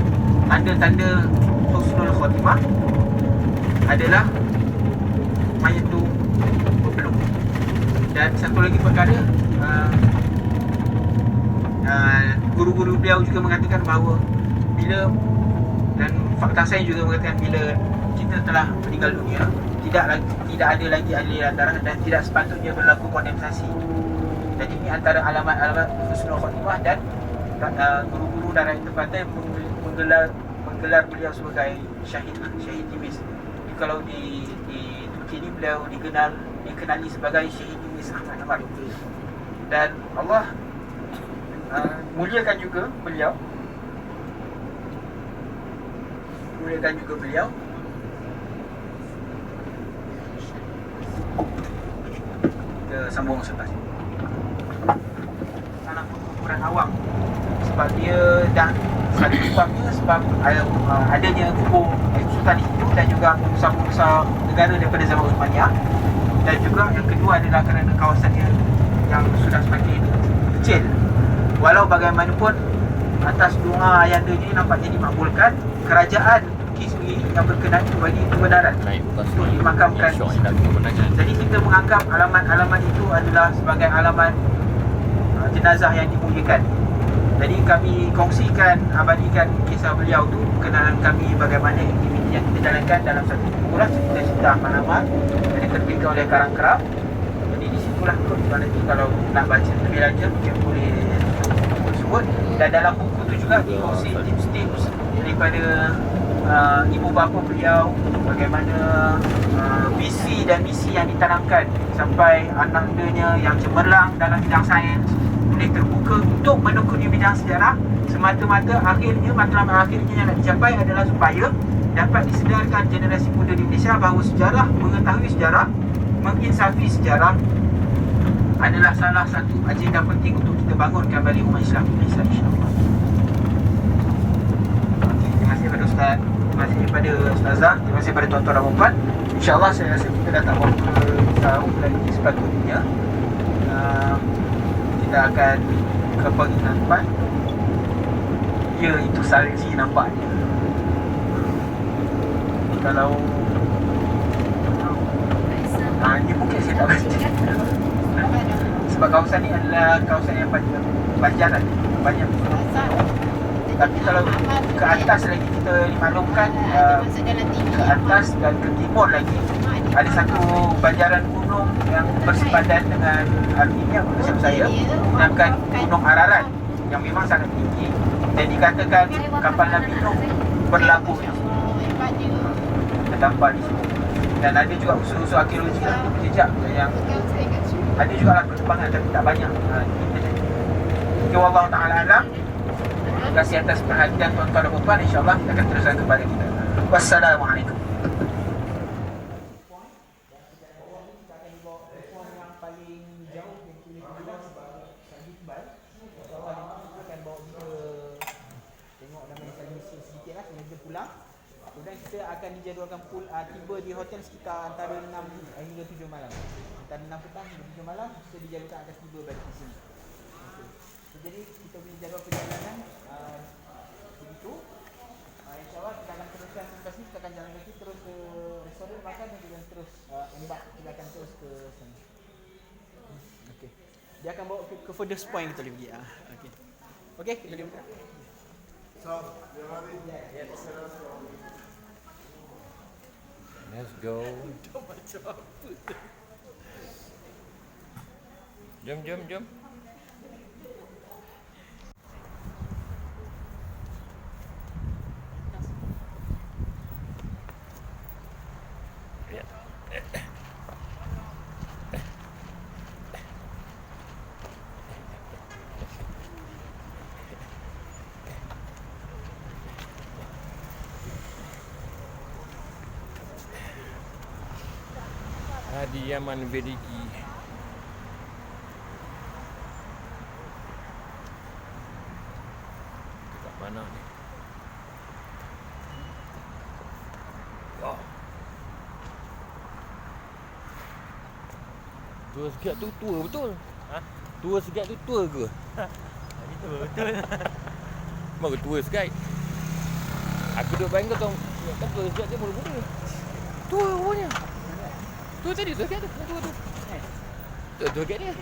tanda-tanda husnul khotimah adalah mayat tu berpeluk. Dan satu lagi perkara, guru-guru beliau juga mengatakan bahawa bila, dan fakta saya juga mengatakan bila kita telah meninggal dunia, tidak ada lagi aliran darah dan tidak sepatutnya berlaku kondensasi. Jadi ini antara alamat-alamat husnul khotimah. Dan guru-guru darah tempatan menggelar beliau sebagai syahid timis. Kalau di Turki ini beliau dikenali sebagai syahid timis Ahmad Ammar. Dan Allah muliakan juga beliau. Kita sambung selepas ini. Anak ukuran awam, sebab dia dah satu sebabnya sebab adanya kubur Sultan di situ dan juga pengusaha-pengusaha negara daripada zaman Uthmaniyah. Dan juga yang kedua adalah kerana kawasannya yang sudah semakin kecil. Walau bagaimanapun, atas doa ayahanda ini nampaknya dimakbulkan, kerajaan Turki sendiri yang berkenan bagi kebenaran untuk dimakamkan. Jadi kita menganggap alamat-alamat itu adalah sebagai alamat jenazah yang dimuliakan. Jadi kami kongsikan, abadikan kisah beliau tu, kenalan kami bagaimana aktiviti yang kita jalankan dalam satu buku lah, cerita Ahmad Ammar yang diterbitkan oleh Karang Kerap. Jadi di situlah kot, nanti kalau nak baca lebih lanjut mungkin boleh tersebut. Dan dalam buku tu juga dikongsi tips-tips daripada ibu bapa beliau, bagaimana visi dan misi yang ditanamkan sampai anaknya yang cemerlang dalam bidang sains boleh terbuka untuk menekuni bidang sejarah. Semata-mata akhirnya, matlamat akhirnya yang nak dicapai adalah supaya dapat disedarkan generasi muda di Malaysia bahawa sejarah, mengetahui sejarah, menginsafi sejarah adalah salah satu agenda penting untuk kita bangunkan balik umat Islam di Malaysia, insyaAllah. Terima kasih kepada Ustaz, terima kasih kepada Ustazah, terima kasih kepada tuan-tuan dan puan-puan. InsyaAllah saya rasa kita dah tak berapa tahun lagi sepatutnya kita akan ke penginapan. Ya, itu salji nampaknya. Kalau ini mungkin saya tak baca sebab kawasan ni adalah kawasan yang banjaran, banyak gunung. Tapi kalau ke atas lagi kita dimaklumkan, ke atas dan ke timur lagi ada satu banjaran gunung yang bersepadan dengan Armenia, macam saya dinamakan Gunung Ararat, yang memang sangat tinggi dan dikatakan kapal Nabi Nuh berlabuh terdampar di situ. Dan ada juga unsur-unsur arkeologi jejak yang ada juga lah perkembangan tapi tak banyak. Okay, wallahu ta'ala alam. Terima kasih atas perhatian tuan-tuan dan puan-puan. InsyaAllah kita akan teruskan kepada kita. Wassalamualaikum. Kemudian kita akan dijadualkan tiba di hotel sekitar antara 6 hingga 7 malam. Antara 6 petang hingga 7 malam kita dijadualkan akan tiba balik di sini. Okay. So, jadi kita punya jadual perjalanan begitu. InsyaAllah kita akan teruskan selepas ni, kita akan jalan lagi terus ke restoran makan dan kita terus embark, kita akan terus ke sana. Okay. Dia akan bawa ke furthest point kita boleh pergi. Okay. Okay, kita boleh buka. Let's go. Jom. Hadiaman Verigi. Dekat mana ni? Wow. Tua sekiat tu tua betul. Ha? Tua sekiat tu tua ke? Itu betul. Baru tua sekiat. Aku duk bayang kau kan tua sekiat dia mula-mula. Tua rupanya. Tu tadi tu kan tu. Tu kan dia.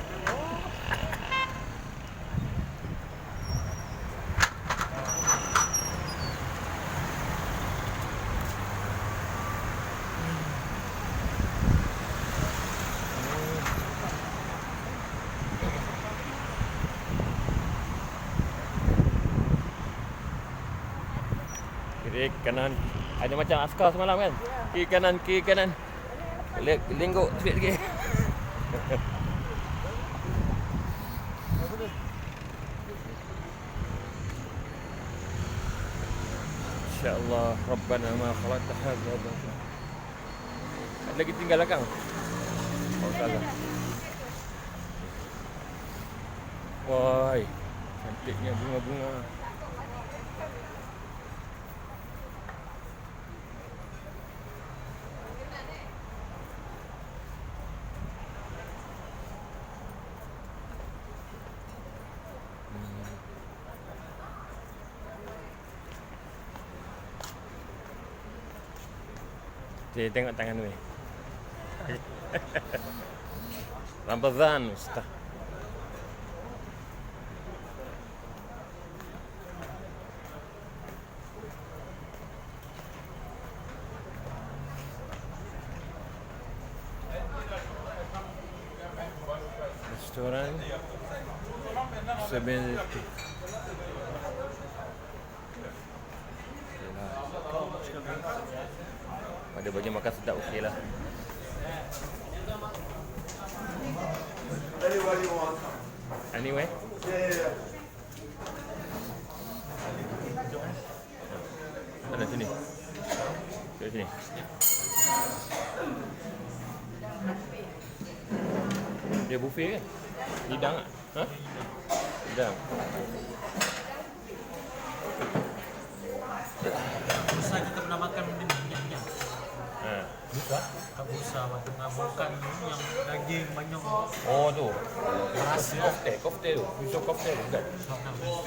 Kiri kanan ada macam askar semalam kan? Kiri kanan. Lenggok sikit lagi. InsyaAllah Rabbana ma khalaqta hadza batila. Ada lagi tinggal belakang. Oh salah. Woi, cantiknya bunga-bunga. Dia tengok tangan ni. Ramadan Ustaz. Restoran Sebenarnya ada baju makan sedap okey lah. Anyway. sini. Dia buffet kan? Hidang tak? Ha? Hidang. Busa kita pernah makan benda ni minyak. Ha. Busa? Tak busa waktu ngabukan tu yang daging banyak. Oh tu. Rasa kofte tu. Busa kofte tu kan? Tak tahu.